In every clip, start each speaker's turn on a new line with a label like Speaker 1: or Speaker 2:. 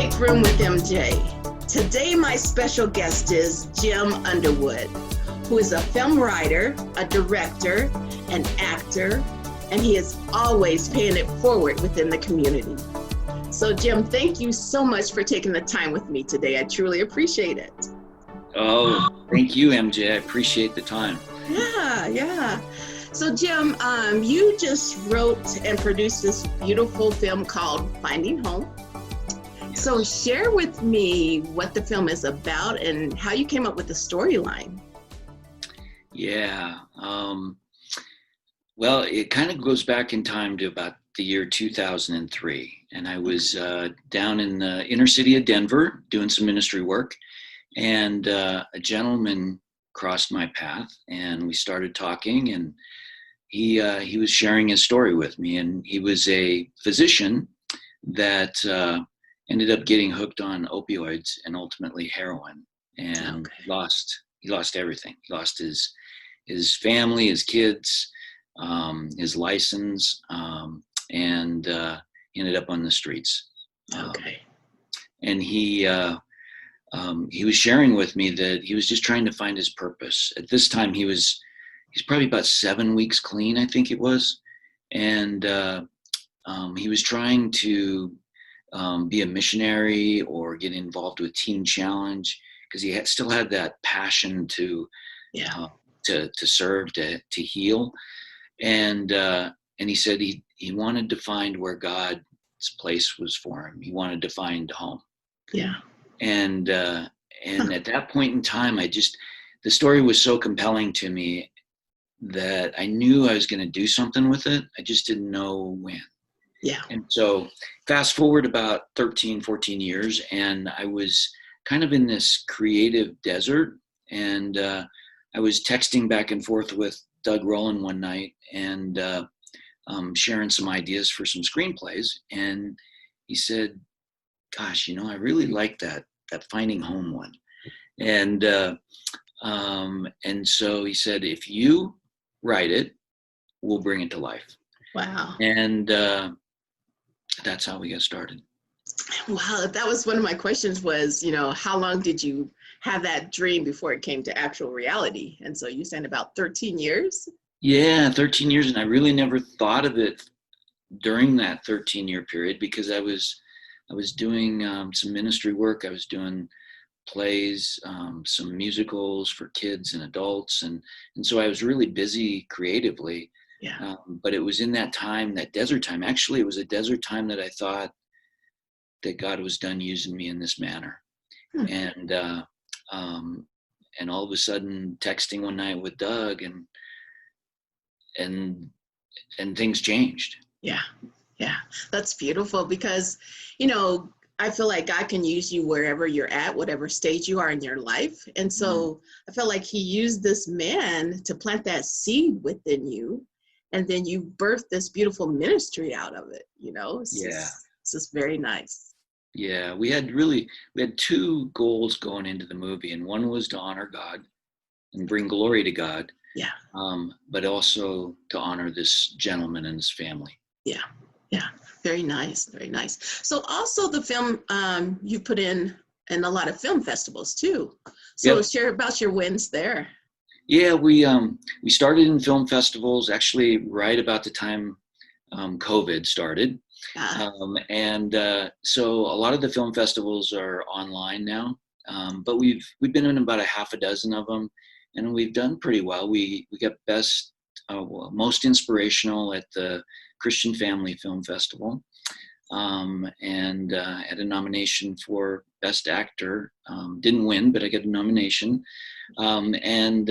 Speaker 1: Make Room with MJ. Today, my special guest is Jim Underwood, who is a film writer, a director, an actor, and he is always paying it forward within the community. So, Jim, thank you so much for taking the time with me today. I truly appreciate it.
Speaker 2: Oh, thank you, MJ. I appreciate the time.
Speaker 1: Yeah. So, Jim, you just wrote and produced this beautiful film called Finding Home.
Speaker 2: Yes.
Speaker 1: So share with me what the film is about and how you came up with the storyline.
Speaker 2: Yeah. Well, it kind of goes back in time to about the year 2003. And I was down in the inner city of Denver doing some ministry work. And a gentleman crossed my path and we started talking, and he was sharing his story with me. And he was a physician that ended up getting hooked on opioids and ultimately heroin, and he lost everything. He lost his family, his kids, his license, and he ended up on the streets. And he was sharing with me that he was just trying to find his purpose. At this time, he's probably about 7 weeks clean, I think it was, and he was trying to be a missionary or get involved with Teen Challenge because he still had that passion to serve, to heal, and he said he wanted to find where God's place was for him. He wanted to find home.
Speaker 1: Yeah.
Speaker 2: And at that point in time, the story was so compelling to me that I knew I was going to do something with it. I just didn't know when.
Speaker 1: Yeah.
Speaker 2: And so fast forward about 13, 14 years, and I was kind of in this creative desert, and I was texting back and forth with Doug Rowland one night and sharing some ideas for some screenplays. And he said, gosh, I really like that Finding Home one. And so he said, if you write it, we'll bring it to life.
Speaker 1: Wow.
Speaker 2: And that's how we got started.
Speaker 1: Wow. That was one of my questions was, how long did you have that dream before it came to actual reality? And so you said about 13 years?
Speaker 2: Yeah, 13 years. And I really never thought of it during that 13-year period because I was doing some ministry work. I was doing plays, some musicals for kids and adults. And so I was really busy creatively.
Speaker 1: Yeah.
Speaker 2: But it was in that time, that desert time. Actually, it was a desert time that I thought that God was done using me in this manner. And all of a sudden, texting one night with Doug, and things changed.
Speaker 1: Yeah. That's beautiful because, I feel like God can use you wherever you're at, whatever stage you are in your life. And so I felt like he used this man to plant that seed within you. And then you birthed this beautiful ministry out of it, It's just very nice.
Speaker 2: Yeah, we had two goals going into the movie, and one was to honor God and bring glory to God.
Speaker 1: Yeah.
Speaker 2: But also to honor this gentleman and his family.
Speaker 1: Yeah. Very nice. Very nice. So also the film you put in a lot of film festivals too. So share about your wins there.
Speaker 2: Yeah, we started in film festivals actually right about the time COVID started. So a lot of the film festivals are online now, but we've been in about a half a dozen of them, and we've done pretty well. We got most inspirational at the Christian Family Film Festival, and had a nomination for Best Actor. Didn't win, but I got a nomination. And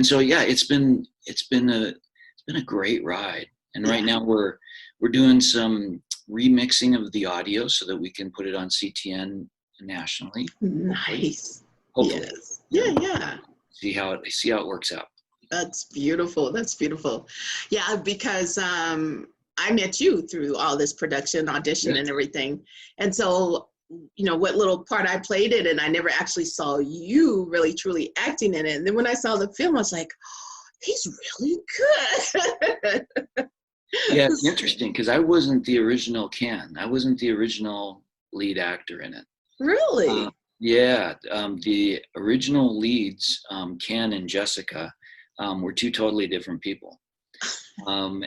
Speaker 2: so it's been a great ride. And right now we're doing some remixing of the audio so that we can put it on CTN nationally.
Speaker 1: Nice.
Speaker 2: Hopefully.
Speaker 1: Yes. Yeah.
Speaker 2: See how it works out.
Speaker 1: That's beautiful. Yeah, because I met you through all this production, audition, and everything. And so, what little part I played it, and I never actually saw you really truly acting in it. And then when I saw the film, I was like, oh, he's really good.
Speaker 2: Yeah, it's interesting because I wasn't the original Ken. I wasn't the original lead actor in it.
Speaker 1: Really?
Speaker 2: Yeah, the original leads, Ken and Jessica, were two totally different people, and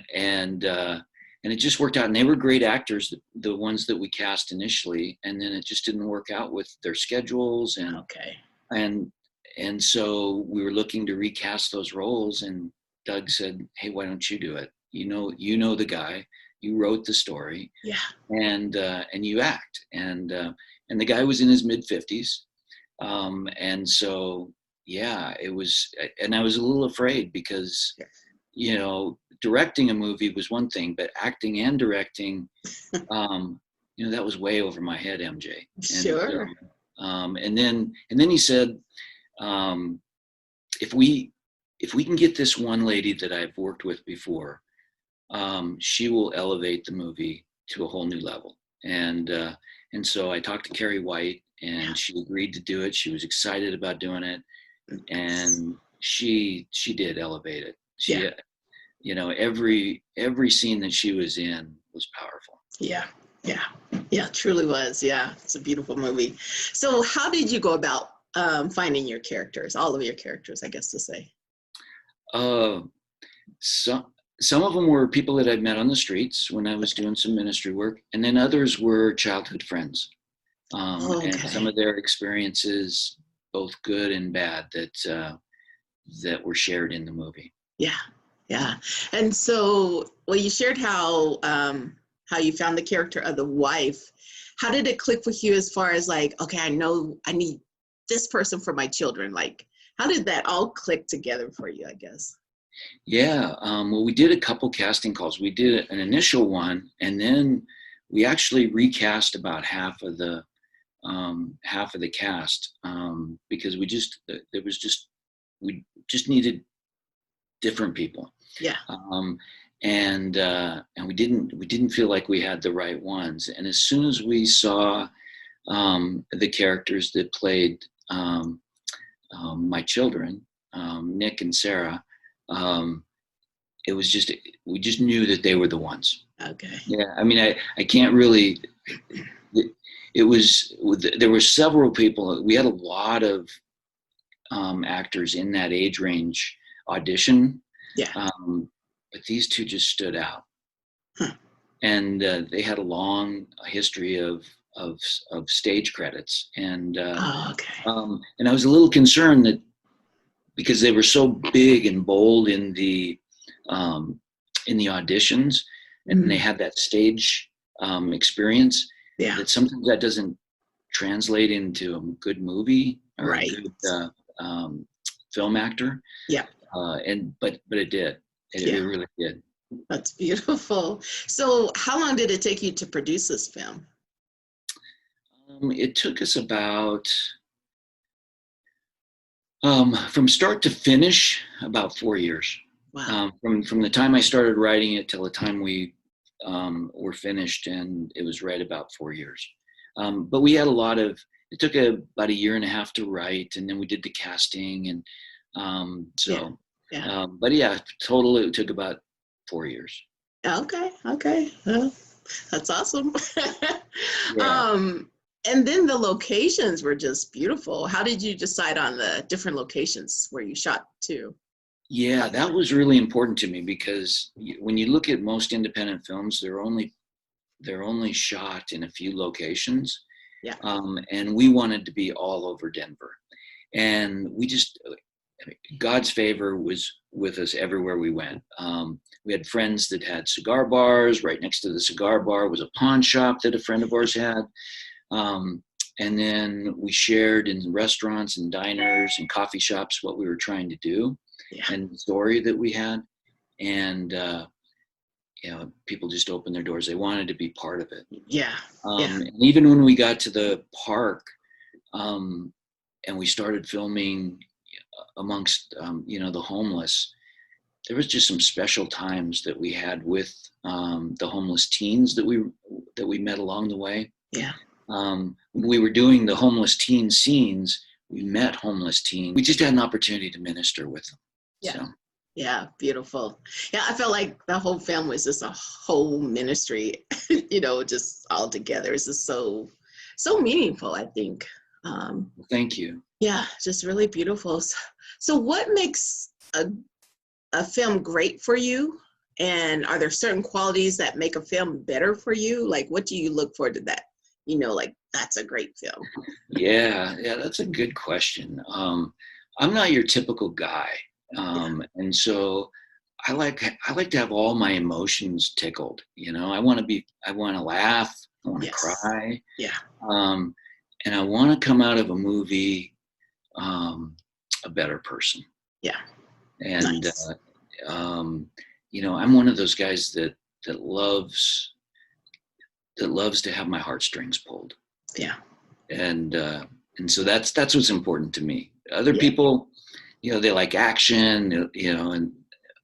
Speaker 2: it just worked out. And they were great actors, the ones that we cast initially, and then it just didn't work out with their schedules,
Speaker 1: Okay.
Speaker 2: and and so we were looking to recast those roles, and Doug said, "Hey, why don't you do it? You know the guy, you wrote the story,
Speaker 1: Yeah.
Speaker 2: and you act." And the guy was in his mid-50s, and so yeah, it was. And I was a little afraid because, directing a movie was one thing, but acting and directing, that was way over my head, MJ. And
Speaker 1: Sure.
Speaker 2: and then he said, um, if we can get this one lady that I've worked with before, she will elevate the movie to a whole new level. And so I talked to Carrie White, and she agreed to do it. She was excited about doing it, and she did elevate it. She, every scene that she was in was powerful.
Speaker 1: Yeah. Yeah. Yeah. Truly was. Yeah. It's a beautiful movie. So, how did you go about finding your characters? All of your characters, I guess to say.
Speaker 2: Uh, some of them were people that I'd met on the streets when I was doing some ministry work, and then others were childhood friends, and some
Speaker 1: Okay.
Speaker 2: of their experiences, both good and bad, that were shared in the movie.
Speaker 1: Yeah. Yeah. And so, well, you shared how you found the character of the wife. How did it click with you as far as like, okay, I know I need this person for my children? Like, how did that all click together for you, I guess?
Speaker 2: Yeah, well, we did a couple casting calls. We did an initial one, and then we actually recast about half of the cast, because we just needed different people,
Speaker 1: Yeah.
Speaker 2: um, and we didn't feel like we had the right ones. And as soon as we saw the characters that played my children, Nick and Sarah, um, it was just we just knew that they were the ones.
Speaker 1: Okay.
Speaker 2: Yeah, I mean, I can't really. It was there were several people. We had a lot of actors in that age range audition,
Speaker 1: Yeah.
Speaker 2: but these two just stood out,
Speaker 1: Huh.
Speaker 2: and they had a long history of stage credits,
Speaker 1: Oh, okay.
Speaker 2: and I was a little concerned that because they were so big and bold um, in the auditions, and they had that stage experience,
Speaker 1: Yeah.
Speaker 2: that sometimes that doesn't translate into a good movie or
Speaker 1: Right.
Speaker 2: a good film actor.
Speaker 1: Yeah.
Speaker 2: But it did. It
Speaker 1: Yeah.
Speaker 2: really did.
Speaker 1: That's beautiful. So, how long did it take you to produce this film?
Speaker 2: It took us about, from start to finish, about 4 years.
Speaker 1: Wow.
Speaker 2: From the time I started writing it till the time we were finished, and it was right about 4 years. But we had it took about a year and a half to write, and then we did the casting, and
Speaker 1: Yeah. Yeah.
Speaker 2: but yeah, total it took about 4 years.
Speaker 1: Okay. Okay. Well, that's awesome.
Speaker 2: Yeah.
Speaker 1: And then the locations were just beautiful. How did you decide on the different locations where you shot to?
Speaker 2: Yeah, that was really important to me because when you look at most independent films, they're only shot in a few locations,
Speaker 1: Yeah.
Speaker 2: and we wanted to be all over Denver, and God's favor was with us everywhere we went. We had friends that had cigar bars. Right next to the cigar bar was a pawn shop that a friend of ours had. And then we shared in restaurants and diners and coffee shops what we were trying to do,
Speaker 1: Yeah.
Speaker 2: and the story that we had. And, people just opened their doors. They wanted to be part of it.
Speaker 1: Yeah. Yeah.
Speaker 2: And even when we got to the park, and we started filming amongst, the homeless, there was just some special times that we had with the homeless teens that we met along the way.
Speaker 1: Yeah.
Speaker 2: When we were doing the homeless teen scenes, we met homeless teens. We just had an opportunity to minister with them.
Speaker 1: Yeah.
Speaker 2: So.
Speaker 1: Yeah, beautiful. Yeah, I felt like the whole film was just a whole ministry, just all together. It's just so so meaningful, I think.
Speaker 2: Thank you.
Speaker 1: Yeah, just really beautiful. So what makes a film great for you? And are there certain qualities that make a film better for you? Like, what do you look for to that? Like, that's a great film.
Speaker 2: Yeah, that's a good question. I'm not your typical guy,
Speaker 1: Yeah.
Speaker 2: and so I like to have all my emotions tickled. I want to laugh, I want to
Speaker 1: Yes.
Speaker 2: cry,
Speaker 1: Yeah.
Speaker 2: um, and I want to come out of a movie a better person.
Speaker 1: Yeah.
Speaker 2: And
Speaker 1: Nice.
Speaker 2: I'm one of those guys that loves to have my heartstrings pulled.
Speaker 1: Yeah.
Speaker 2: And so that's what's important to me. Other
Speaker 1: Yeah.
Speaker 2: people, they like action,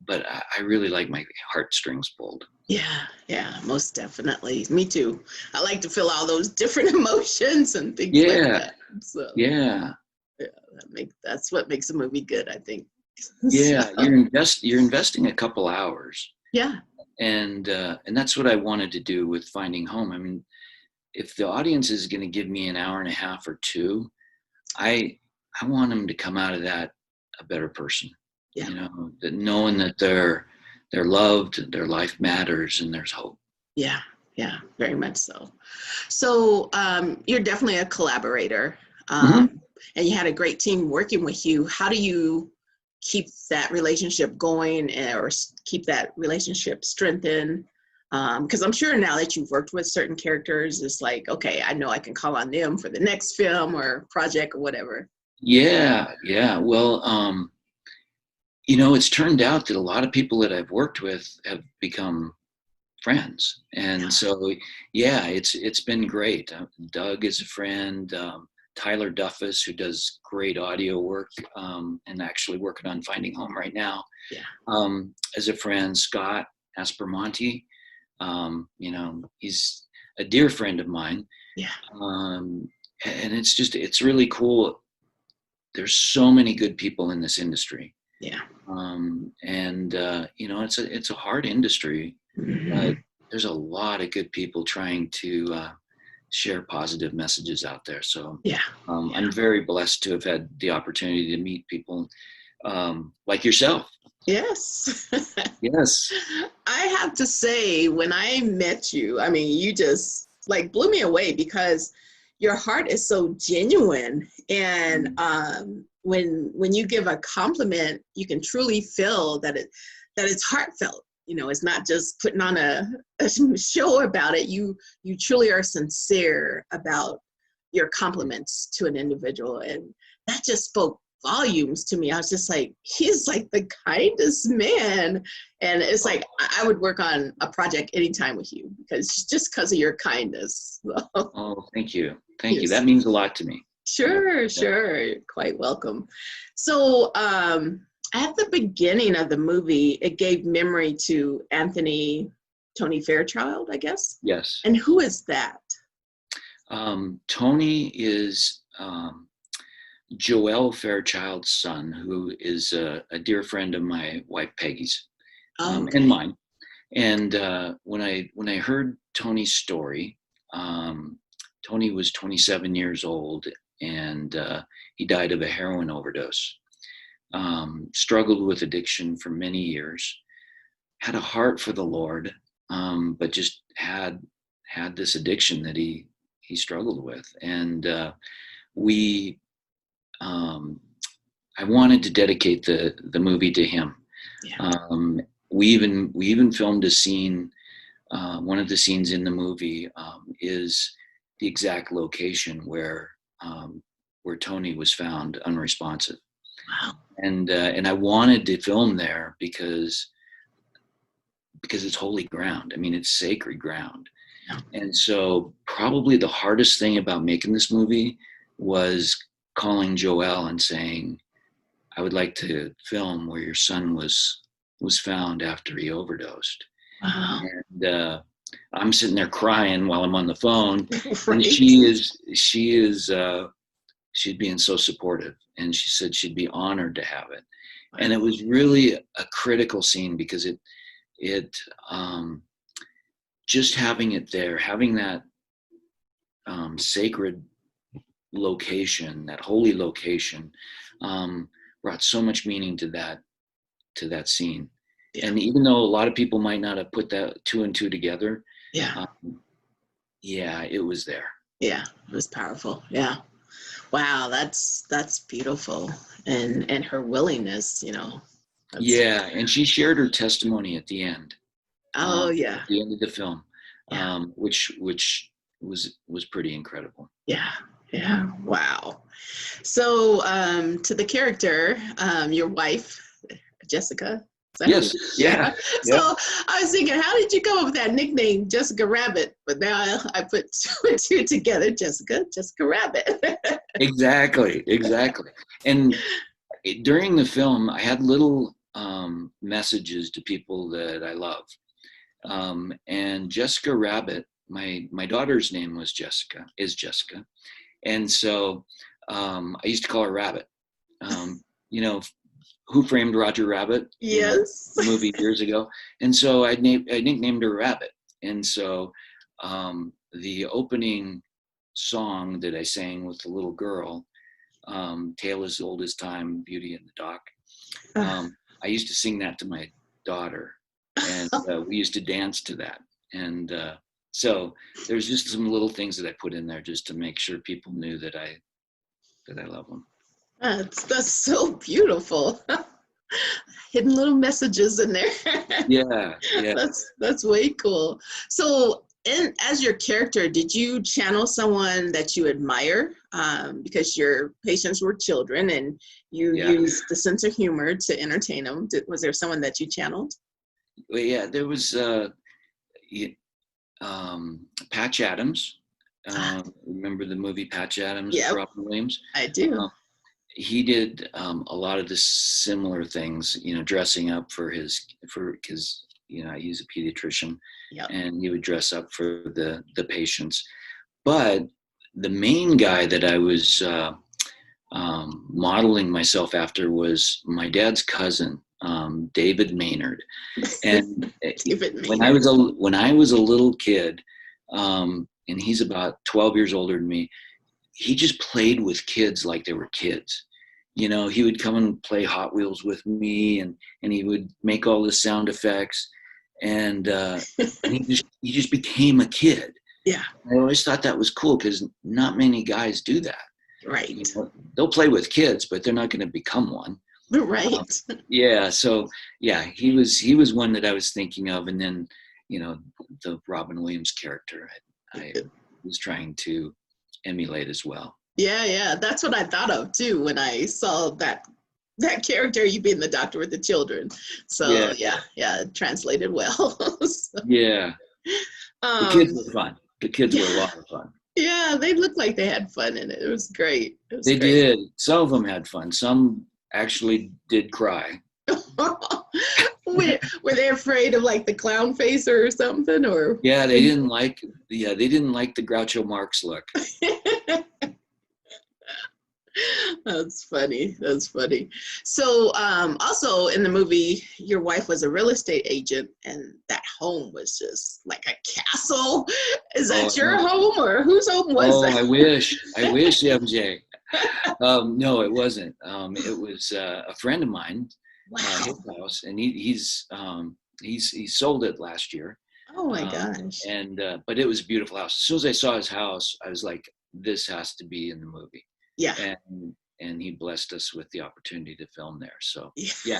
Speaker 2: but I really like my heartstrings pulled.
Speaker 1: Yeah. Yeah. Most definitely. Me too. I like to feel all those different emotions and things like
Speaker 2: Yeah,
Speaker 1: that. So
Speaker 2: yeah,
Speaker 1: yeah, that's what makes a movie good, I think. So,
Speaker 2: yeah. You're investing a couple hours,
Speaker 1: yeah.
Speaker 2: and that's what I wanted to do with Finding Home. I mean, if the audience is going to give me an hour and a half or two, I want them to come out of that a better person.
Speaker 1: Yeah.
Speaker 2: That knowing that they're loved, their life matters, and there's hope.
Speaker 1: Yeah. Yeah. Very much so. So you're definitely a collaborator,
Speaker 2: Mm-hmm.
Speaker 1: and you had a great team working with you. How do you keep that relationship going, or keep that relationship strengthened? Because I'm sure now that you've worked with certain characters, it's like, okay, I know I can call on them for the next film or project or whatever.
Speaker 2: Yeah, yeah. Well, it's turned out that a lot of people that I've worked with have become friends, and
Speaker 1: Yeah.
Speaker 2: so yeah, it's been great. Doug is a friend. Tyler Duffus, who does great audio work, and actually working on Finding Home right now,
Speaker 1: Yeah.
Speaker 2: as a friend. Scott Aspermonte, he's a dear friend of mine,
Speaker 1: Yeah.
Speaker 2: and it's really cool. There's so many good people in this industry,
Speaker 1: Yeah.
Speaker 2: and it's a hard industry, but
Speaker 1: Mhm.
Speaker 2: there's a lot of good people trying to share positive messages out there. So
Speaker 1: Yeah. Yeah.
Speaker 2: I'm very blessed to have had the opportunity to meet people like yourself.
Speaker 1: Yes.
Speaker 2: Yes.
Speaker 1: I have to say, when I met you, I mean, you just like blew me away because your heart is so genuine. And when you give a compliment, you can truly feel that it's heartfelt. It's not just putting on a show about it. You truly are sincere about your compliments to an individual, and that just spoke volumes to me. I was just like, he's like the kindest man. And it's like, I would work on a project anytime with you just because of your kindness. So,
Speaker 2: Oh, thank you. Thank you. That
Speaker 1: yes.
Speaker 2: means a lot to me.
Speaker 1: Sure,
Speaker 2: Yeah.
Speaker 1: sure. You're quite welcome. So, at the beginning of the movie, it gave memory to Tony Fairchild, I guess.
Speaker 2: Yes.
Speaker 1: And who is that?
Speaker 2: Tony is Joelle Fairchild's son, who is a dear friend of my wife Peggy's,
Speaker 1: Oh,
Speaker 2: and
Speaker 1: okay.
Speaker 2: mine. And when I heard Tony's story, Tony was 27 years old, and he died of a heroin overdose. Struggled with addiction for many years. Had a heart for the Lord, but just had this addiction that he struggled with, and we. I wanted to dedicate the movie to him.
Speaker 1: Yeah.
Speaker 2: We even filmed a scene. One of the scenes in the movie is the exact location where Tony was found unresponsive,
Speaker 1: Wow.
Speaker 2: and I wanted to film there because it's holy ground. I mean, it's sacred ground.
Speaker 1: Yeah.
Speaker 2: And so probably the hardest thing about making this movie was calling Joelle and saying, I would like to film where your son was found after he overdosed.
Speaker 1: Wow.
Speaker 2: And I'm sitting there crying while I'm on the phone, and
Speaker 1: Right.
Speaker 2: she's being so supportive, and she said she'd be honored to have it. And
Speaker 1: Wow.
Speaker 2: it was really a critical scene because it just having it there, having sacred location, that holy location, brought so much meaning to that scene.
Speaker 1: Yeah.
Speaker 2: And even though a lot of people might not have put that two and two together,
Speaker 1: Yeah.
Speaker 2: yeah, it was there.
Speaker 1: Yeah. It was powerful. Yeah. Wow. That's beautiful. And her willingness, that's,
Speaker 2: Yeah, and she shared her testimony at the end,
Speaker 1: oh yeah.
Speaker 2: at the end of the film,
Speaker 1: Yeah.
Speaker 2: which was pretty incredible.
Speaker 1: Yeah. Yeah. Wow. So, to the character, your wife, Jessica. Is that who?
Speaker 2: Yes, yeah,
Speaker 1: Yeah. So
Speaker 2: yep,
Speaker 1: I was thinking, how did you come up with that nickname, Jessica Rabbit? But now I put two and two together, Jessica Rabbit.
Speaker 2: exactly. And during the film, I had little messages to people that I love. And Jessica Rabbit, my daughter's name is Jessica. And so I used to call her Rabbit. You know, Who Framed Roger Rabbit,
Speaker 1: Yes.
Speaker 2: movie years ago. And so I nicknamed her Rabbit. And so the opening song that I sang with the little girl, Tale as Old as Time, Beauty in the Dock, I used to sing that to my daughter, and we used to dance to that. And so there's just some little things that I put in there just to make sure people knew that I love them.
Speaker 1: That's so beautiful. Hidden little messages in there.
Speaker 2: Yeah, yeah.
Speaker 1: That's way cool. So, as your character, did you channel someone that you admire? Because your patients were children, and you used the sense of humor to entertain them. Was there someone that you channeled?
Speaker 2: Well, yeah, there was Patch Adams. Remember the movie Patch Adams with
Speaker 1: Yep,
Speaker 2: Robin Williams?
Speaker 1: I do.
Speaker 2: He did a lot of the similar things, dressing up because I use a pediatrician,
Speaker 1: Yep.
Speaker 2: and he would dress up for the patients. But the main guy that I was modeling myself after was my dad's cousin, David Maynard. And
Speaker 1: David Maynard.
Speaker 2: when I was a little kid, and he's about 12 years older than me, he just played with kids like they were kids. He would come and play Hot Wheels with me, and he would make all the sound effects, and he just became a kid.
Speaker 1: Yeah.
Speaker 2: I always thought that was cool because not many guys do that.
Speaker 1: Right.
Speaker 2: They'll play with kids, but they're not going to become one.
Speaker 1: Right.
Speaker 2: Yeah. So yeah, he was one that I was thinking of, and then the Robin Williams character I was trying to emulate as well.
Speaker 1: Yeah, that's what I thought of too when I saw that character, you being the doctor with the children. So yeah, it translated well. So,
Speaker 2: yeah. The kids were fun. The kids were a lot of fun.
Speaker 1: Yeah, they looked like they had fun in it. It was great.
Speaker 2: They did. Some of them had fun. Some actually did cry.
Speaker 1: Were they afraid of like the clown face or something, or?
Speaker 2: Yeah, they didn't like the Groucho Marx look.
Speaker 1: That's funny. So, also in the movie, your wife was a real estate agent, and that home was just like a castle. Is that your home, or whose home was that?
Speaker 2: I wish, Emjae. No, it wasn't. It was a friend of mine, his house, and he's sold it last year.
Speaker 1: Oh my gosh!
Speaker 2: But it was a beautiful house. As soon as I saw his house, I was like, this has to be in the movie.
Speaker 1: Yeah.
Speaker 2: And he blessed us with the opportunity to film there. So
Speaker 1: yeah.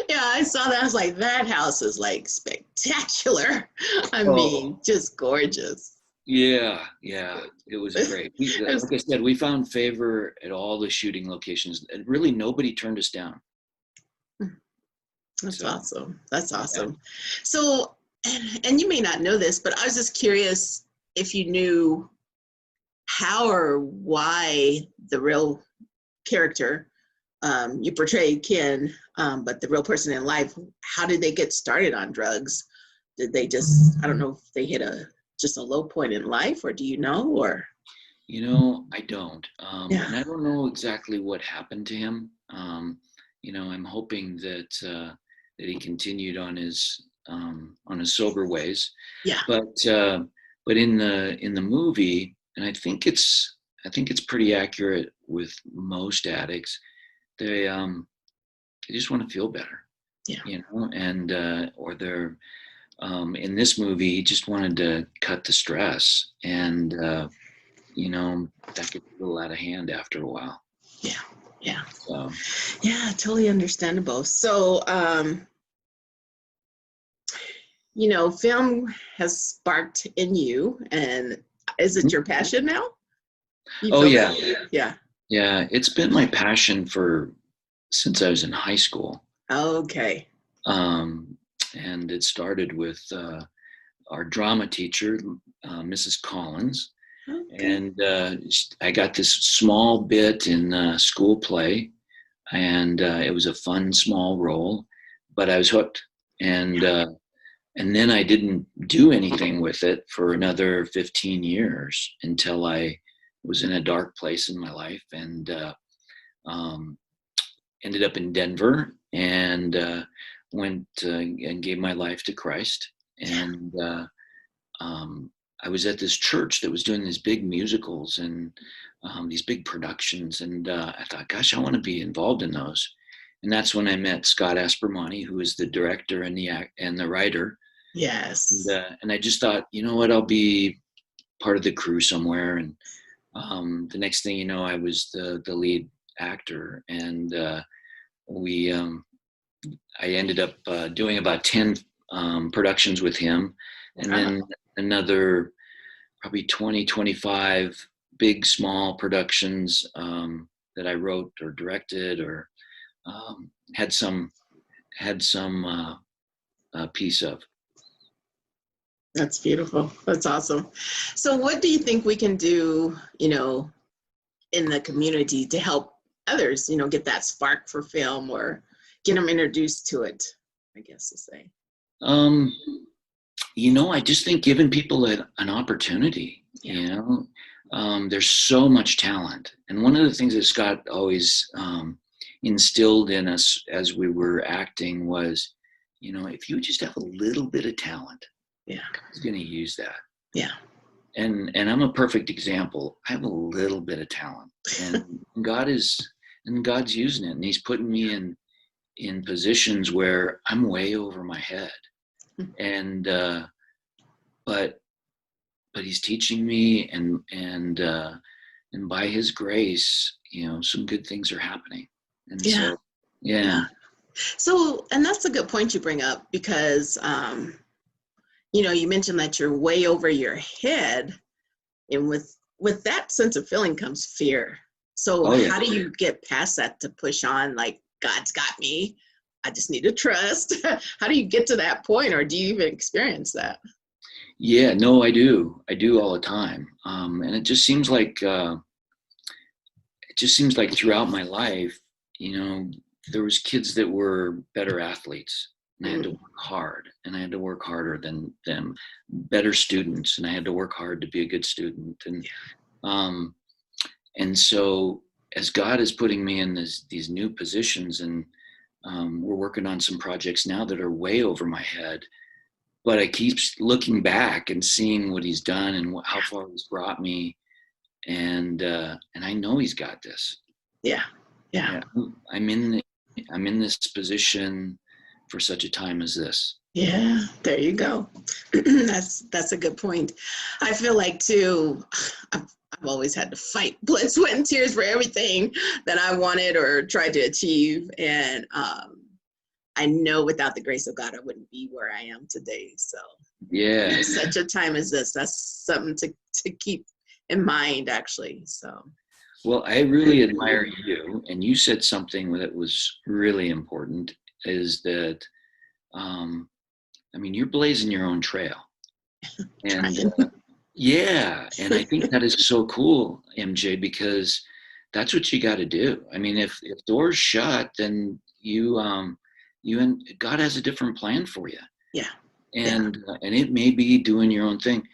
Speaker 1: Yeah, I saw that. I was like, that house is like spectacular. I mean, just gorgeous.
Speaker 2: Yeah, it was great. Like I said, we found favor at all the shooting locations, and really nobody turned us down.
Speaker 1: That's awesome. That's awesome. Yeah. So, and you may not know this, but I was just curious if you knew how or why the real character you portrayed, Ken, but the real person in life, how did they get started on drugs? Did they just, I don't know if they hit just a low point in life, or do you know, or?
Speaker 2: I don't. And I don't know exactly what happened to him. I'm hoping that he continued on his sober ways.
Speaker 1: Yeah.
Speaker 2: But in the movie, I think it's pretty accurate with most addicts. They just want to feel better,
Speaker 1: Yeah.
Speaker 2: and or they're in this movie, he just wanted to cut the stress, and that gets a little out of hand after a while.
Speaker 1: Yeah. Yeah.
Speaker 2: So,
Speaker 1: Yeah, totally understandable. So, film has sparked in you, and is it your passion now? You
Speaker 2: oh
Speaker 1: feel
Speaker 2: yeah,
Speaker 1: that? Yeah.
Speaker 2: yeah, it's been my passion for since I was in high school,
Speaker 1: Okay.
Speaker 2: um, and it started with our drama teacher, Mrs. Collins,
Speaker 1: Okay.
Speaker 2: and I got this small bit in school play, and it was a fun small role, but I was hooked, and then I didn't do anything with it for another 15 years until I was in a dark place in my life, and um, ended up in Denver, and went and gave my life to Christ, and um, I was at this church that was doing these big musicals and these big productions, and I thought, gosh, I want to be involved in those. And that's when I met Scott Aspermonte, who is the director and the writer.
Speaker 1: Yes.
Speaker 2: And I just thought, you know what, I'll be part of the crew somewhere. And the next thing you know, I was the lead actor, and we I ended up doing about 10 productions with him, and
Speaker 1: Wow.
Speaker 2: then another probably 20, 25 big, small productions that I wrote or directed or um, had some piece of.
Speaker 1: That's beautiful. That's awesome. So, what do you think we can do, in the community to help others, get that spark for film or get them introduced to it, I guess to say.
Speaker 2: Um, I just think giving people an opportunity,
Speaker 1: Yeah.
Speaker 2: there's so much talent. And one of the things that Scott always instilled in us as we were acting was, if you just have a little bit of talent,
Speaker 1: Yeah.
Speaker 2: God's going to use that.
Speaker 1: Yeah.
Speaker 2: And I'm a perfect example. I have a little bit of talent, and God's using it, and He's putting me in positions where I'm way over my head, and but He's teaching me, and by His grace, some good things are happening, and
Speaker 1: Yeah.
Speaker 2: so yeah.
Speaker 1: Yeah. So, and that's a good point you bring up because, you mentioned that you're way over your head, and with that sense of feeling comes fear. So,
Speaker 2: Oh yeah.
Speaker 1: how do you get past that to push on? Like, God's got me. I just need to trust. How do you get to that point, or do you even experience that?
Speaker 2: Yeah, no, I do all the time, and it just seems like throughout my life, there was kids that were better athletes, and I had to
Speaker 1: Mm,
Speaker 2: work hard, and I had to work harder than them, better students, and I had to work hard to be a good student, um, and so as God is putting me in these new positions, and we're working on some projects now that are way over my head, but I keep looking back and seeing what He's done and how far He's brought me, and I know He's got this.
Speaker 1: yeah. Yeah.
Speaker 2: Yeah, I'm in this position for such a time as this.
Speaker 1: Yeah, there you go. That's a good point. I feel like too, I've always had to fight blood, sweat, and tears for everything that I wanted or tried to achieve, and I know without the grace of God, I wouldn't be where I am today. So,
Speaker 2: Yeah.
Speaker 1: such a time as this, that's something to keep in mind, actually. So,
Speaker 2: Well, I really admire you, and you said something that was really important. Is that you're blazing your own trail, and
Speaker 1: trying.
Speaker 2: yeah, and I think that is so cool, MJ, because that's what you got to do. I mean, if doors shut, then you and God has a different plan for you,
Speaker 1: Yeah, yeah,
Speaker 2: and it may be doing your own thing.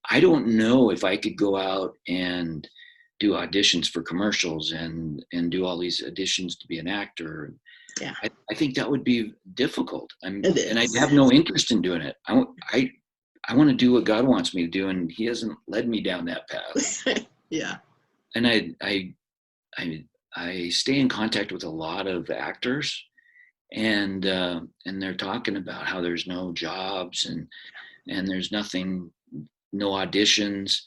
Speaker 2: I don't know if I could go out and do auditions for commercials and do all these auditions to be an actor.
Speaker 1: yeah.
Speaker 2: I think that would be difficult.
Speaker 1: It
Speaker 2: And I
Speaker 1: is.
Speaker 2: have no interest in doing it. I want to do what God wants me to do, and He hasn't led me down that path.
Speaker 1: Yeah.
Speaker 2: And I stay in contact with a lot of actors, and they're talking about how there's no jobs and there's nothing, no auditions,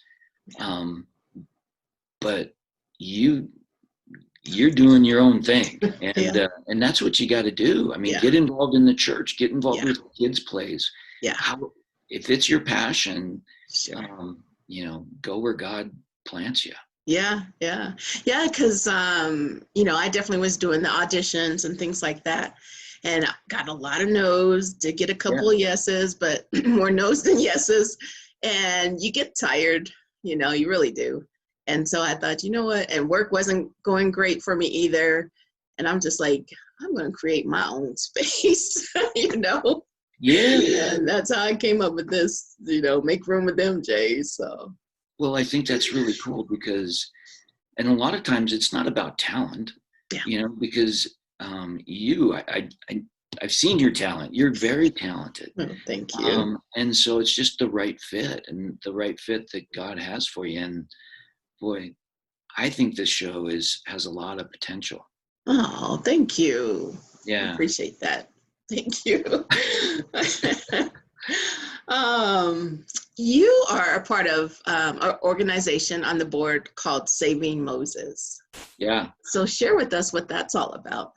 Speaker 2: but you're doing your own thing, and
Speaker 1: Yeah.
Speaker 2: and that's what you got to do. I mean,
Speaker 1: Yeah.
Speaker 2: get involved in the church, get involved
Speaker 1: Yeah.
Speaker 2: with kids plays.
Speaker 1: Yeah.
Speaker 2: How, if it's your passion,
Speaker 1: Sure.
Speaker 2: go where God plants you.
Speaker 1: Yeah, yeah, yeah. Because I definitely was doing the auditions and things like that, and I got a lot of no's. Did get a
Speaker 2: Yeah.
Speaker 1: couple of yeses, but more no's than yeses. And you get tired, you really do. And so I thought, you know what? And work wasn't going great for me either. And I'm just like, I'm going to create my own space,
Speaker 2: Yeah.
Speaker 1: And that's how I came up with this, make room with MJ. So.
Speaker 2: Well, I think that's really cool because, and a lot of times it's not about talent,
Speaker 1: Yeah.
Speaker 2: because I've seen your talent. You're very talented.
Speaker 1: Oh, thank you.
Speaker 2: And so it's just the right fit and the right fit that God has for you. And boy, I think this show has a lot of potential.
Speaker 1: Oh, thank you. I
Speaker 2: Yeah.
Speaker 1: appreciate that. Thank you. You are a part of an organization on the board called Saving Moses.
Speaker 2: Yeah.
Speaker 1: So share with us what that's all about.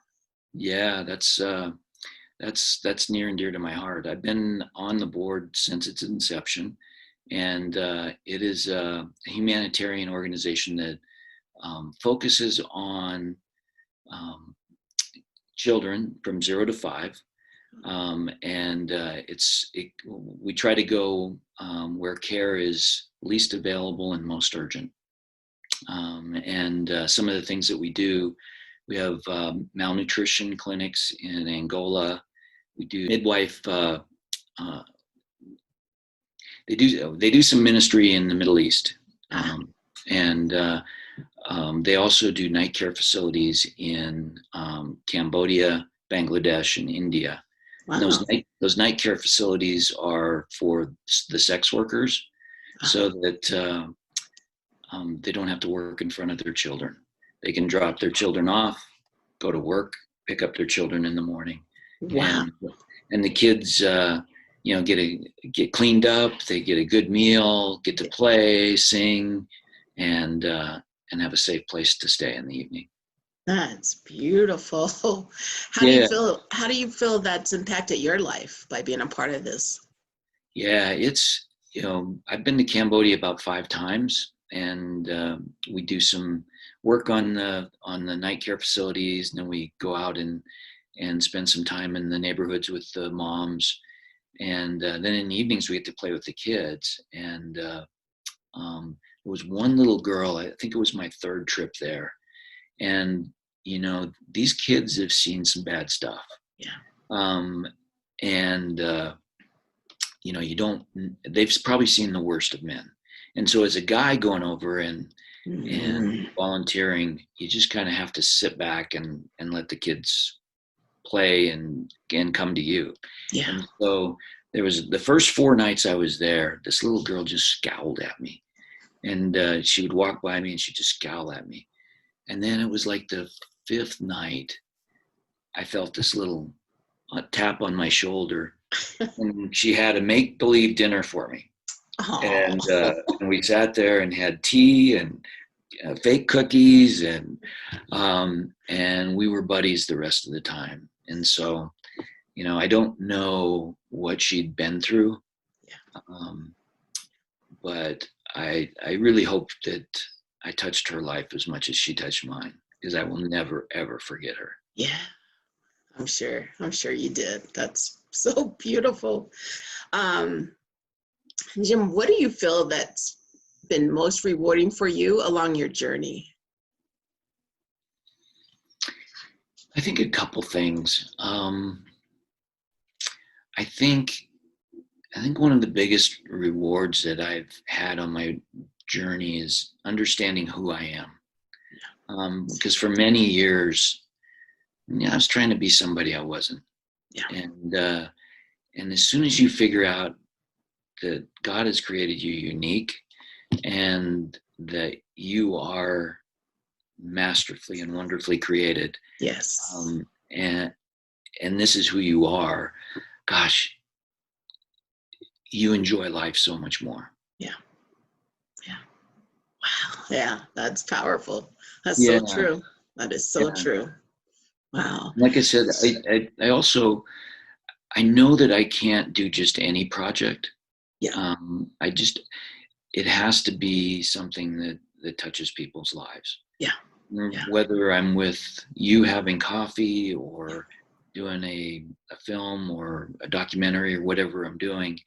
Speaker 2: Yeah. That's near and dear to my heart. I've been on the board since its inception, and it is a humanitarian organization that focuses on children from 0 to 5, and we try to go where care is least available and most urgent. And some of the things that we do, we have malnutrition clinics in Angola. We do midwife. They do some ministry in the Middle East, and they also do night care facilities in Cambodia, Bangladesh, and India.
Speaker 1: Wow.
Speaker 2: And those night care facilities are for the sex workers, so that they don't have to work in front of their children. They can drop their children off, go to work, pick up their children in the morning.
Speaker 1: Wow.
Speaker 2: And the kids, get cleaned up. They get a good meal, get to play, sing, and have a safe place to stay in the evening.
Speaker 1: That's beautiful. How do you feel that's impacted your life by being a part of this?
Speaker 2: Yeah, it's, I've been to Cambodia about 5 times, and we do some work on the night care facilities, and then we go out and spend some time in the neighborhoods with the moms, and then in the evenings we get to play with the kids. And there was one little girl, I think it was my 3rd trip there, and these kids have seen some bad stuff. And they've probably seen the worst of men. And so as a guy going over and volunteering, you just kind of have to sit back and let the kids play and come to you.
Speaker 1: Yeah.
Speaker 2: And so there was the first 4 nights I was there, this little girl just scowled at me, and she would walk by me and she'd just scowl at me. And then it was like the 5th night, I felt this little tap on my shoulder, and she had a make-believe dinner for me. And we sat there and had tea and fake cookies, and we were buddies the rest of the time. And so, I don't know what she'd been through, but I really hope that I touched her life as much as she touched mine, because I will never, ever forget her.
Speaker 1: Yeah, I'm sure you did. That's so beautiful. Jim, what do you feel that's been most rewarding for you along your journey?
Speaker 2: I think a couple things. I think one of the biggest rewards that I've had on my journey is understanding who I am. Because for many years, I was trying to be somebody I wasn't.
Speaker 1: Yeah.
Speaker 2: And as soon as you figure out that God has created you unique, and that you are masterfully and wonderfully created.
Speaker 1: Yes.
Speaker 2: And this is who you are. Gosh, you enjoy life so much more.
Speaker 1: Yeah. Yeah. Wow. Yeah, that's powerful. That's
Speaker 2: Yeah.
Speaker 1: so true. That is so
Speaker 2: Yeah.
Speaker 1: true. Wow.
Speaker 2: Like I said, I also, I know that I can't do just any project.
Speaker 1: Yeah.
Speaker 2: It has to be something that touches people's lives.
Speaker 1: Yeah. Yeah.
Speaker 2: Whether I'm with you having coffee, or doing a film or a documentary, or whatever I'm doing,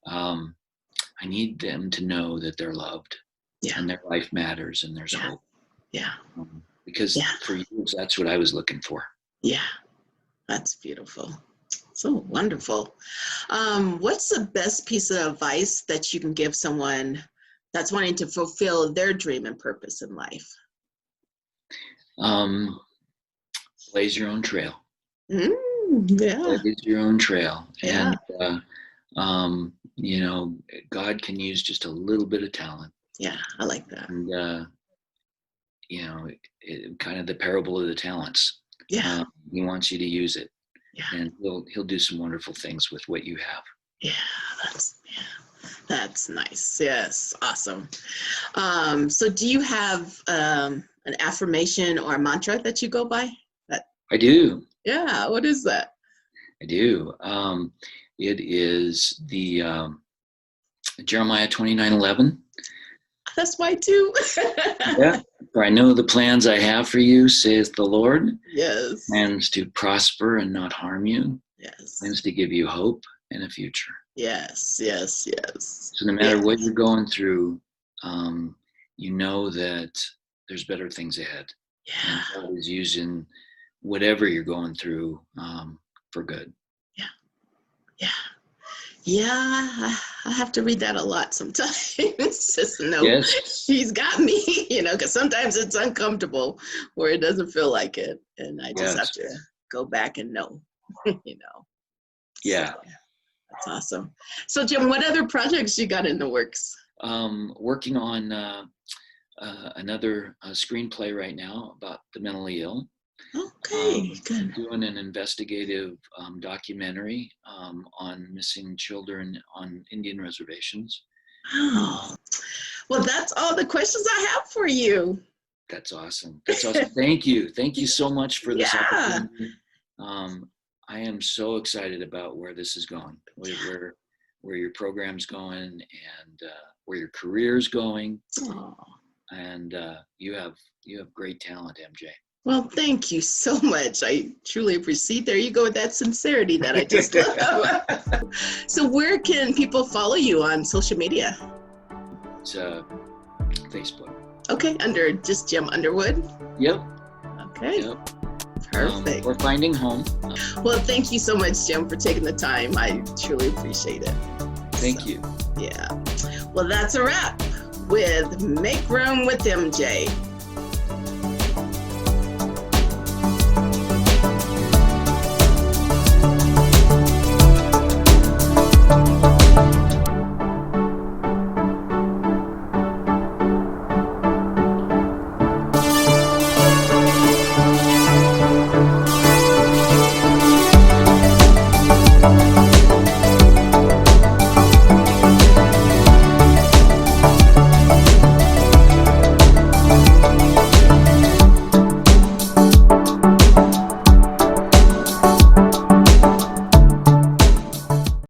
Speaker 2: I need them to know that they're loved,
Speaker 1: Yeah.
Speaker 2: and their life matters, and there's hope.
Speaker 1: Yeah.
Speaker 2: Because for years, that's what I was looking for.
Speaker 1: Yeah. That's beautiful. So wonderful. What's the best piece of advice that you can give someone that's wanting to fulfill their dream and purpose in life?
Speaker 2: Blaze your own trail.
Speaker 1: Yeah.
Speaker 2: Blaze your own trail.
Speaker 1: Yeah.
Speaker 2: And, God can use just a little bit of talent.
Speaker 1: Yeah, I like that.
Speaker 2: And, kind of the parable of the talents.
Speaker 1: Yeah.
Speaker 2: He wants you to use it.
Speaker 1: Yeah.
Speaker 2: And he'll do some wonderful things with what you have.
Speaker 1: Yeah, that's nice. Yes, awesome. So do you have an affirmation or a mantra that you go by?
Speaker 2: I do.
Speaker 1: Yeah, what is that?
Speaker 2: I do. It is the Jeremiah 29:11.
Speaker 1: That's why too.
Speaker 2: Yeah. For I know the plans I have for you, saith the Lord.
Speaker 1: Yes.
Speaker 2: Plans to prosper and not harm you.
Speaker 1: Yes.
Speaker 2: Plans to give you hope and a future.
Speaker 1: Yes, yes, yes.
Speaker 2: So no matter what you're going through, you know that there's better things ahead.
Speaker 1: Yeah.
Speaker 2: And God is using whatever you're going through for good.
Speaker 1: Yeah. Yeah. Yeah, I have to read that a lot sometimes. Just to know He's got me, because sometimes it's uncomfortable where it doesn't feel like it. And I just have to go back and know,
Speaker 2: Yeah.
Speaker 1: So, that's awesome. So Jim, what other projects you got in the works?
Speaker 2: Working on another screenplay right now about the mentally ill.
Speaker 1: Okay, good.
Speaker 2: Doing an investigative documentary on missing children on Indian reservations.
Speaker 1: Oh, well, that's all the questions I have for you.
Speaker 2: That's awesome. That's awesome. Thank you. Thank you so much for this opportunity. I am so excited about where this is going, where your program's going, and where your career's going.
Speaker 1: Oh.
Speaker 2: And you have great talent, Emjae.
Speaker 1: Well, thank you so much. I truly appreciate. There you go with that sincerity that I just love. So where can people follow you on social media?
Speaker 2: It's Facebook.
Speaker 1: Okay, under just Jim Underwood?
Speaker 2: Yep.
Speaker 1: Okay.
Speaker 2: Yep.
Speaker 1: Perfect.
Speaker 2: We're finding home.
Speaker 1: Well, thank you so much, Jim, for taking the time. I truly appreciate it.
Speaker 2: Thank you.
Speaker 1: Yeah. Well, that's a wrap with Make Room with MJ.